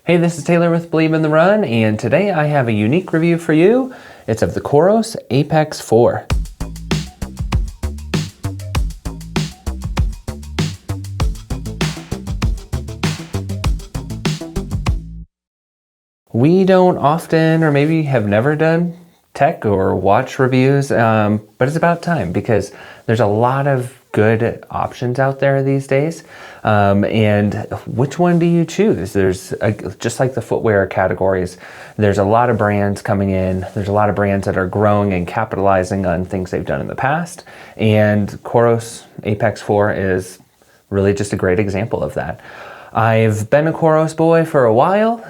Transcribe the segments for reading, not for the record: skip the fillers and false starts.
Hey, this is Taylor with Believe in the Run, and today I have a unique review for you. It's of the Coros Apex 4. We don't often, or maybe have never done tech or watch reviews, but it's about time because there's a lot of good options out there these days. And which one do you choose? Just like the footwear categories, there's a lot of brands coming in. There's a lot of brands that are growing and capitalizing on things they've done in the past. And Coros Apex 4 is really just a great example of that. I've been a Coros boy for a while.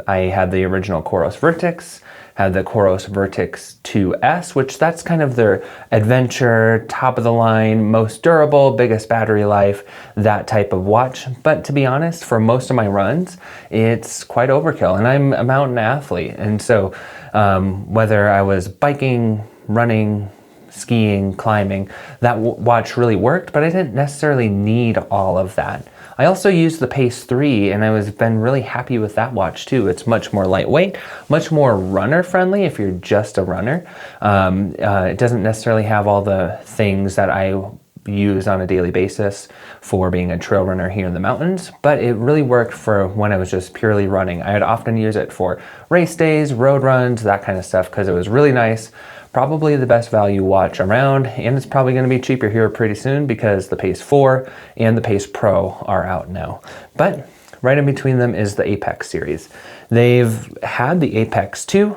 I had the original Coros Vertix, had the Coros Vertix 2S, which that's kind of their adventure, top of the line, most durable, biggest battery life, that type of watch. But to be honest, for most of my runs, it's quite overkill. And I'm a mountain athlete. And so whether I was biking, running, skiing, climbing, that watch really worked, but I didn't necessarily need all of that. I also used the Pace 3 and I've been really happy with that watch too. It's much more lightweight, much more runner friendly if you're just a runner. It doesn't necessarily have all the things that I use on a daily basis for being a trail runner here in the mountains, but it really worked for when I was just purely running. I'd often use it for race days, road runs, that kind of stuff because it was really nice. Probably the best value watch around, and it's probably going to be cheaper here pretty soon because the Pace 4 and the Pace Pro are out now. But right in between them is the Apex series. They've had the Apex 2,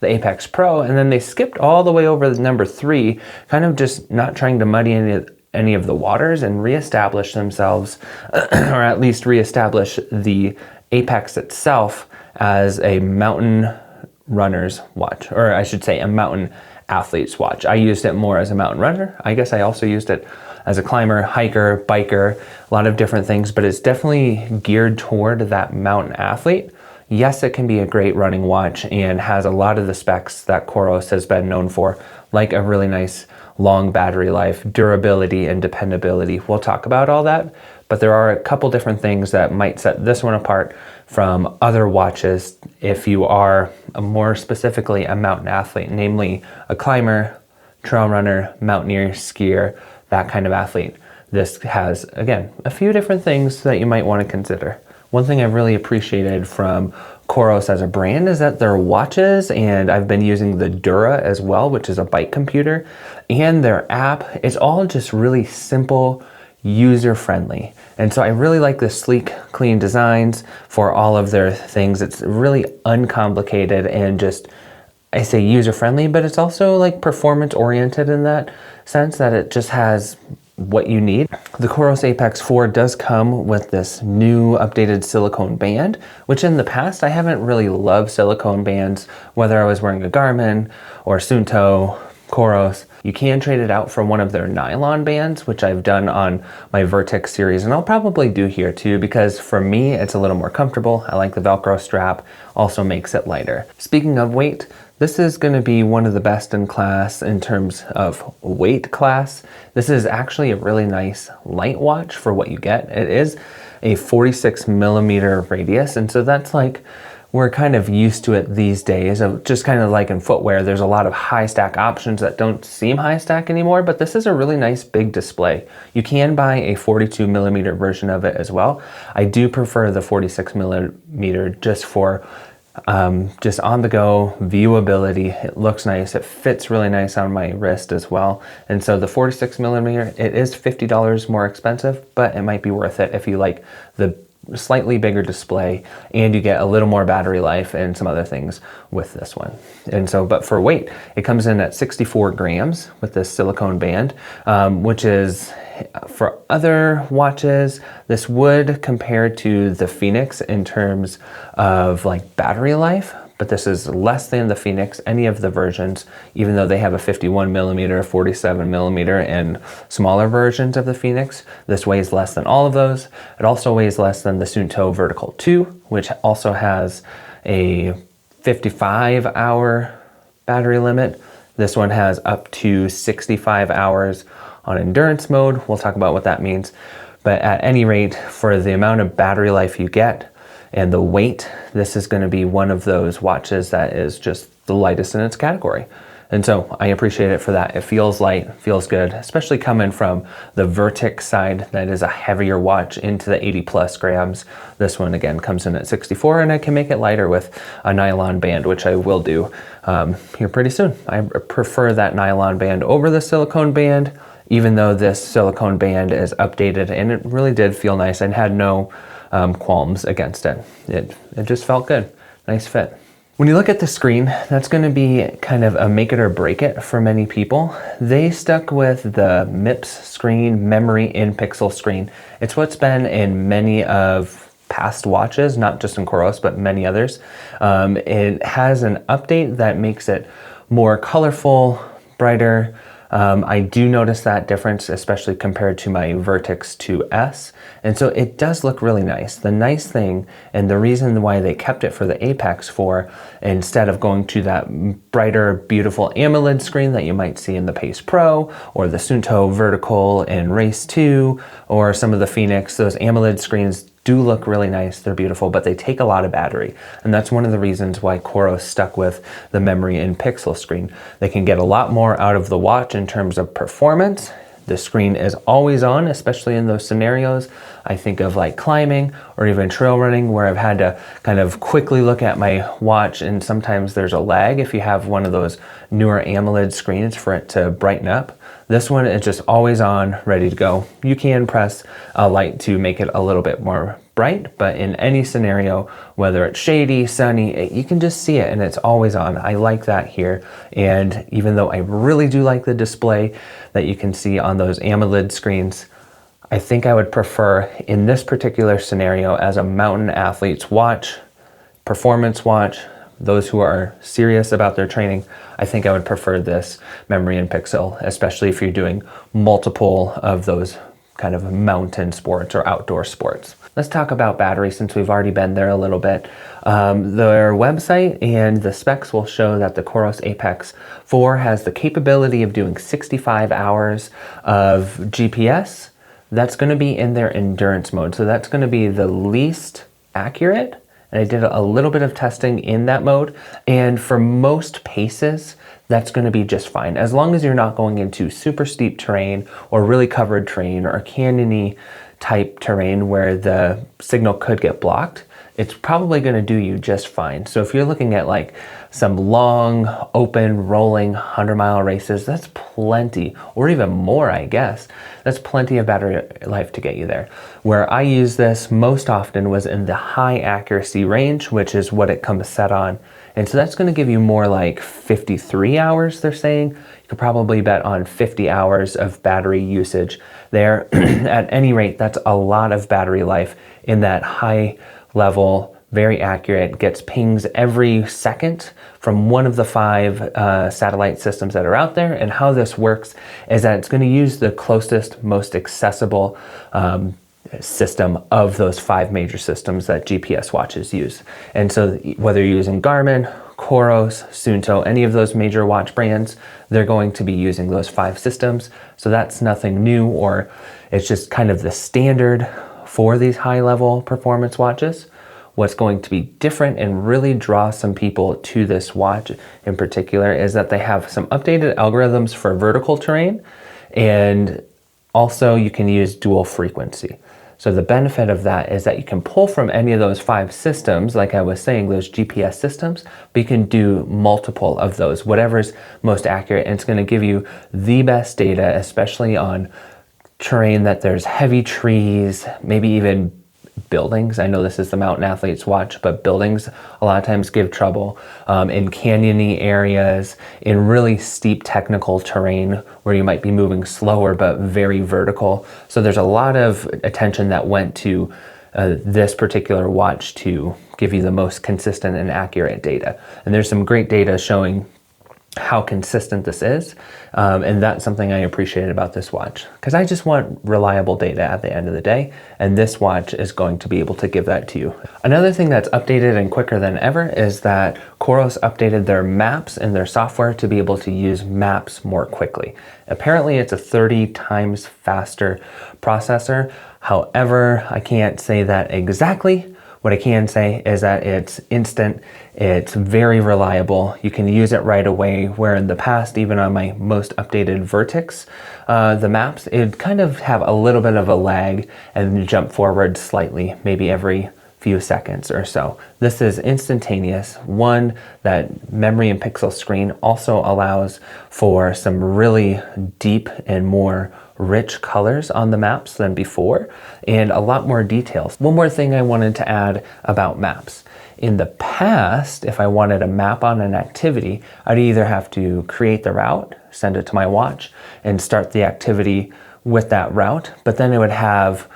the Apex Pro, and then they skipped all the way over the number 3, kind of just not trying to muddy any of the waters and reestablish themselves, or at least reestablish the Apex itself as a mountain runner's watch, or I should say a mountain athlete's watch. I used it more as a mountain runner. I guess I also used it as a climber, hiker, biker, a lot of different things, but it's definitely geared toward that mountain athlete. Yes, it can be a great running watch and has a lot of the specs that Coros has been known for, like a really nice long battery life, durability, and dependability. We'll talk about all that, but there are a couple different things that might set this one apart from other watches if you are more specifically a mountain athlete, namely a climber, trail runner, mountaineer, skier, that kind of athlete. This has, again, a few different things that you might want to consider. One thing I've really appreciated from Coros as a brand is that their watches, and I've been using the Dura as well, which is a bike computer, and their app, it's all just really simple, user-friendly. And so I really like the sleek, clean designs for all of their things. It's really uncomplicated and just, I say user-friendly, but it's also like performance-oriented in that sense that it just has what you need. The Coros Apex 4 does come with this new updated silicone band, which in the past I haven't really loved silicone bands, whether I was wearing a Garmin or Suunto, Coros. You can trade it out for one of their nylon bands, which I've done on my Vertix series, and I'll probably do here too, because for me, it's a little more comfortable. I like the Velcro strap, also makes it lighter. Speaking of weight, this is going to be one of the best in class in terms of weight class. This is actually a really nice light watch for what you get. It is a 46 millimeter radius, and so that's like, we're kind of used to it these days, of just kind of like in footwear, there's a lot of high stack options that don't seem high stack anymore, but this is a really nice big display. You can buy a 42 millimeter version of it as well. I do prefer the 46 millimeter just for just on the go viewability. It looks nice. It fits really nice on my wrist as well. And so the 46 millimeter, it is $50 more expensive, but it might be worth it if you like the slightly bigger display and you get a little more battery life and some other things with this one. And so, but for weight, it comes in at 64 grams with this silicone band, which is, for other watches, this would compare to the Phoenix in terms of like battery life, but this is less than the Phoenix, any of the versions, even though they have a 51 millimeter, 47 millimeter, and smaller versions of the Phoenix. This weighs less than all of those. It also weighs less than the Suunto Vertical 2, which also has a 55-hour battery limit. This one has up to 65 hours on endurance mode. We'll talk about what that means. But at any rate, for the amount of battery life you get, and the weight, this is going to be one of those watches that is just the lightest in its category. And so I appreciate it for that. It feels light, feels good, especially coming from the Vertix side that is a heavier watch into the 80 plus grams. This one again comes in at 64, and I can make it lighter with a nylon band, which I will do here pretty soon. I prefer that nylon band over the silicone band, even though this silicone band is updated, and it really did feel nice. I had no qualms against it. It just felt good. Nice fit. When you look at the screen, that's going to be kind of a make it or break it for many people. They stuck with the MIPS screen, memory in pixel screen. It's what's been in many of past watches, not just in Coros, but many others. It has an update that makes it more colorful, brighter. I do notice that difference, especially compared to my Vertix 2S. And so it does look really nice. The nice thing, and the reason why they kept it for the Apex 4, instead of going to that brighter, beautiful AMOLED screen that you might see in the Pace Pro, or the Suunto Vertical in Race 2, or some of the Phoenix, those AMOLED screens do look really nice, they're beautiful, but they take a lot of battery. And that's one of the reasons why Coros stuck with the memory in pixel screen. They can get a lot more out of the watch in terms of performance. The screen is always on, especially in those scenarios. I think of like climbing or even trail running, where I've had to kind of quickly look at my watch, and sometimes there's a lag if you have one of those newer AMOLED screens for it to brighten up. This one is just always on, ready to go. You can press a light to make it a little bit more bright, but in any scenario, whether it's shady, sunny, you can just see it and it's always on. I like that here. And even though I really do like the display that you can see on those AMOLED screens, I think I would prefer in this particular scenario as a mountain athlete's watch, performance watch, those who are serious about their training, I think I would prefer this memory in pixel, especially if you're doing multiple of those kind of mountain sports or outdoor sports. Let's talk about battery, since we've already been there a little bit. Their website and the specs will show that the Coros Apex 4 has the capability of doing 65 hours of GPS. That's going to be in their endurance mode, so that's going to be the least accurate. And I did a little bit of testing in that mode, and for most paces, that's going to be just fine. As long as you're not going into super steep terrain or really covered terrain or canyony type terrain where the signal could get blocked, it's probably going to do you just fine. So if you're looking at like some long, open, rolling 100-mile races, that's plenty, or even more, I guess. That's plenty of battery life to get you there. Where I use this most often was in the high accuracy range, which is what it comes set on. And so that's going to give you more like 53 hours, they're saying. You could probably bet on 50 hours of battery usage there. At any rate, that's a lot of battery life in that high level, very accurate, gets pings every second from one of the 5 satellite systems that are out there. And how this works is that it's going to use the closest, most accessible system of those 5 major systems that GPS watches use. And so whether you're using Garmin, Coros, Suunto, any of those major watch brands, they're going to be using those 5 systems. So that's nothing new, or it's just kind of the standard for these high-level performance watches. What's going to be different and really draw some people to this watch in particular is that they have some updated algorithms for vertical terrain, and also you can use dual frequency. So the benefit of that is that you can pull from any of those 5 systems, like I was saying, those GPS systems, but you can do multiple of those, whatever's most accurate, and it's going to give you the best data, especially on terrain that there's heavy trees, maybe even buildings. I know this is the mountain athlete's watch, but buildings a lot of times give trouble in canyony areas, in really steep technical terrain where you might be moving slower but very vertical. So there's a lot of attention that went to this particular watch to give you the most consistent and accurate data. And there's some great data showing how consistent this is, and that's something I appreciate about this watch, because I just want reliable data at the end of the day, and this watch is going to be able to give that to you. Another thing that's updated and quicker than ever is that Coros updated their maps and their software to be able to use maps more quickly. Apparently it's a 30 times faster processor. However, I can't say that exactly What I can say is that it's instant, it's very reliable, you can use it right away, where in the past, even on my most updated Vertex, the maps, it'd kind of have a little bit of a lag and jump forward slightly, maybe every few seconds or so. This is instantaneous. One, that memory and pixel screen also allows for some really deep and more rich colors on the maps than before, and a lot more details. One more thing I wanted to add about maps. In the past, if I wanted a map on an activity, I'd either have to create the route, send it to my watch, and start the activity with that route, but then it would have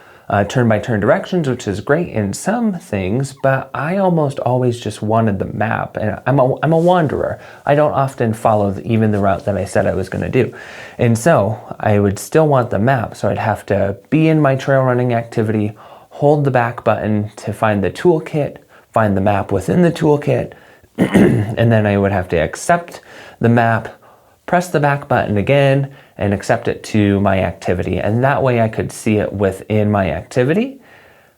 turn-by-turn directions, which is great in some things, but I almost always just wanted the map, and I'm a wanderer. I don't often follow even the route that I said I was going to do, and so I would still want the map, so I'd have to be in my trail running activity, hold the back button to find the toolkit, find the map within the toolkit, and then I would have to accept the map, press the back button again, and accept it to my activity. And that way I could see it within my activity.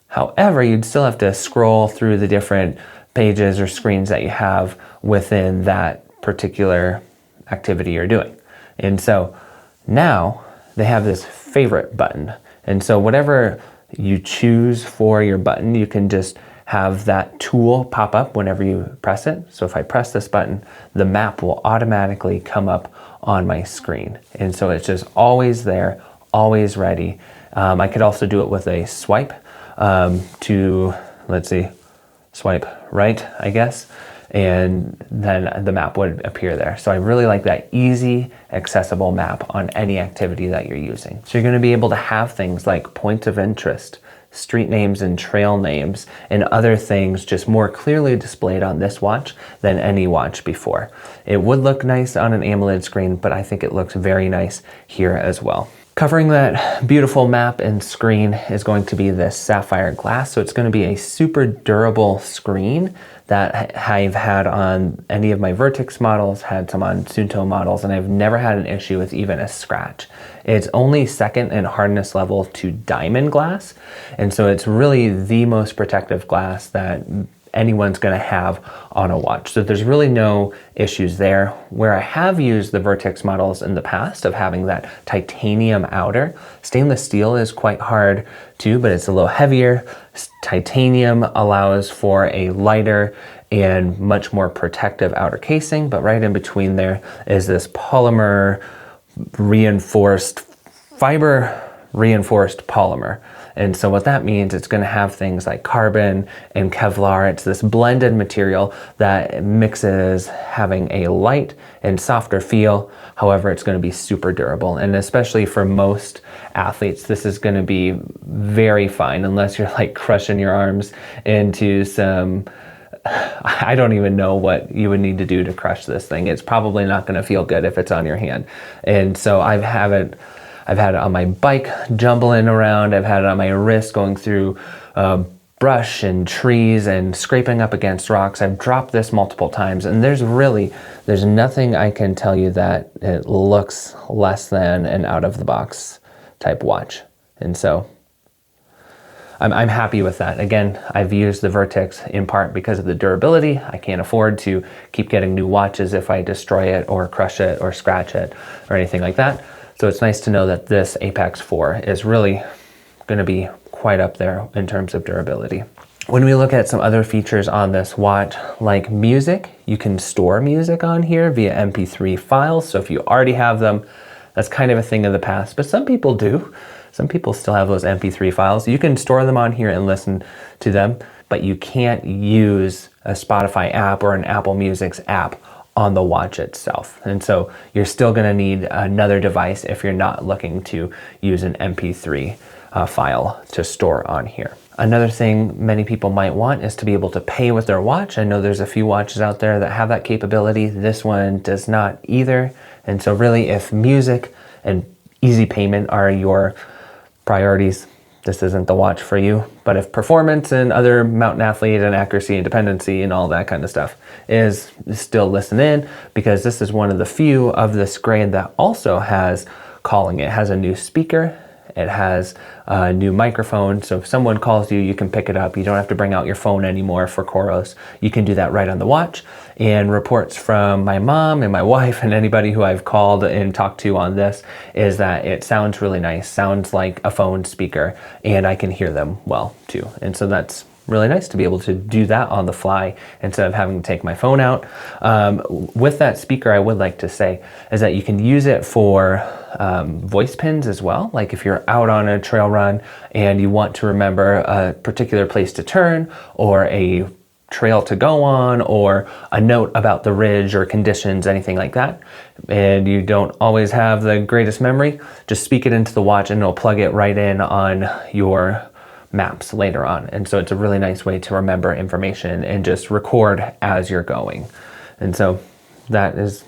However, you'd still have to scroll through the different pages or screens that you have within that particular activity you're doing. And so now they have this favorite button. And so whatever you choose for your button, you can just have that tool pop up whenever you press it. So if I press this button, the map will automatically come up on my screen. And so it's just always there, always ready. I could also do it with a swipe to, let's see, swipe right, I guess, and then the map would appear there. So I really like that easy, accessible map on any activity that you're using. So you're going to be able to have things like points of interest, street names and trail names, and other things just more clearly displayed on this watch than any watch before. It would look nice on an AMOLED screen, but I think it looks very nice here as well. Covering that beautiful map and screen is going to be this sapphire glass. So it's going to be a super durable screen that I've had on any of my Vertex models, had some on Suunto models, and I've never had an issue with even a scratch. It's only second in hardness level to diamond glass, and so it's really the most protective glass that anyone's going to have on a watch. So there's really no issues there. Where I have used the Vertex models in the past of having that titanium outer, stainless steel is quite hard too, but it's a little heavier. Titanium allows for a lighter and much more protective outer casing, but right in between there is this polymer reinforced, fiber reinforced polymer. And so what that means, it's going to have things like carbon and Kevlar. It's this blended material that mixes having a light and softer feel. However, it's going to be super durable. And especially for most athletes, this is going to be very fine unless you're like crushing your arms into some, I don't even know what you would need to do to crush this thing. It's probably not going to feel good if it's on your hand. And so I've had it on my bike jumbling around. I've had it on my wrist going through brush and trees and scraping up against rocks. I've dropped this multiple times, and there's nothing I can tell you that it looks less than an out-of-the-box type watch. And so I'm happy with that. Again, I've used the Vertex in part because of the durability. I can't afford to keep getting new watches if I destroy it or crush it or scratch it or anything like that. So it's nice to know that this Apex 4 is really going to be quite up there in terms of durability. When we look at some other features on this watch, like music, you can store music on here via MP3 files. So if you already have them, that's kind of a thing of the past, but some people do. Some people still have those MP3 files. You can store them on here and listen to them, but you can't use a Spotify app or an Apple Music's app on the watch itself. And so you're still going to need another device if you're not looking to use an MP3 file to store on here. Another thing many people might want is to be able to pay with their watch. I know there's a few watches out there that have that capability. This one does not either. And so really, if music and easy payment are your priorities, this isn't the watch for you. But if performance and other mountain athlete and accuracy and dependency and all that kind of stuff is still listen in, because this is one of the few of this grade that also has calling. It has a new speaker It has a new microphone, so if someone calls you, you can pick it up. You don't have to bring out your phone anymore for Coros. You can do that right on the watch. And reports from my mom and my wife and anybody who I've called and talked to on this is that it sounds really nice, sounds like a phone speaker, and I can hear them well too. And so that's really nice to be able to do that on the fly instead of having to take my phone out. With that speaker, I would like to say is that you can use it for voice pins as well. Like if you're out on a trail run and you want to remember a particular place to turn, or a trail to go on, or a note about the ridge or conditions, anything like that, and you don't always have the greatest memory, just speak it into the watch and it'll plug it right in on your maps later on. And so it's a really nice way to remember information and just record as you're going. And so that is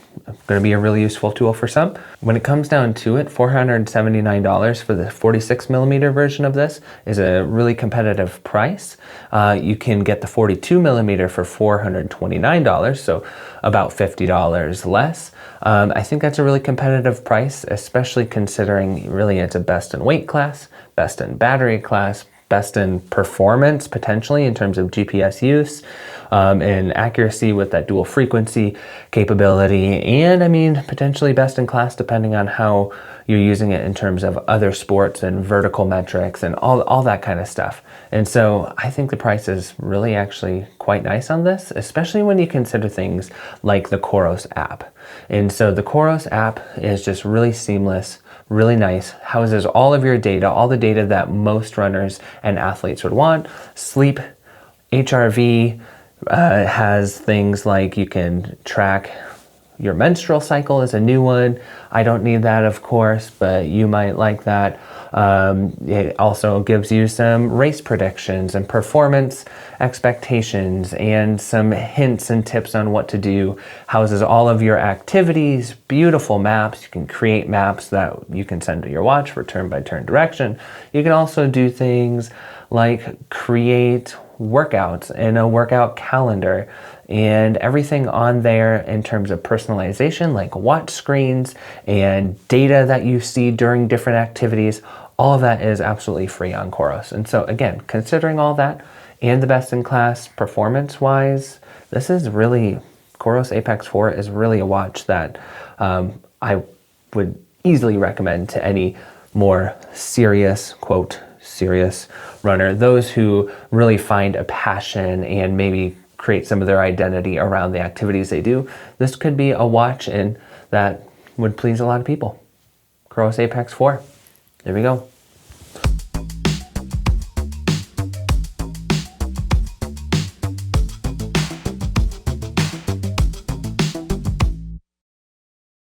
going to be a really useful tool for some. When it comes down to it, $479 for the 46 millimeter version of this is a really competitive price. You can get the 42 millimeter for $429, so about $50 less. I think that's a really competitive price, especially considering really it's a best in weight class, best in battery class, best in performance potentially in terms of GPS use, and accuracy with that dual frequency capability, and I mean potentially best in class depending on how you're using it in terms of other sports and vertical metrics and all that kind of stuff. And so I think the price is really actually quite nice on this, especially when you consider things like the Coros app. And so the Coros app is just really seamless, really nice, houses all of your data, all the data that most runners and athletes would want. Sleep, HRV, has things like you can track your menstrual cycle is a new one. I don't need that, of course, but you might like that. It also gives you some race predictions and performance expectations and some hints and tips on what to do. Houses all of your activities, beautiful maps. You can create maps that you can send to your watch for turn-by-turn direction. You can also do things like create workouts in a workout calendar, and everything on there in terms of personalization, like watch screens and data that you see during different activities. All of that is absolutely free on Coros. And so again, considering all that and the best in class performance wise, this is really, Coros Apex 4 is really a watch that I would easily recommend to any more serious, quote, serious runner, those who really find a passion and maybe create some of their identity around the activities they do. This could be a watch and that would please a lot of people. Coros Apex 4. There we go.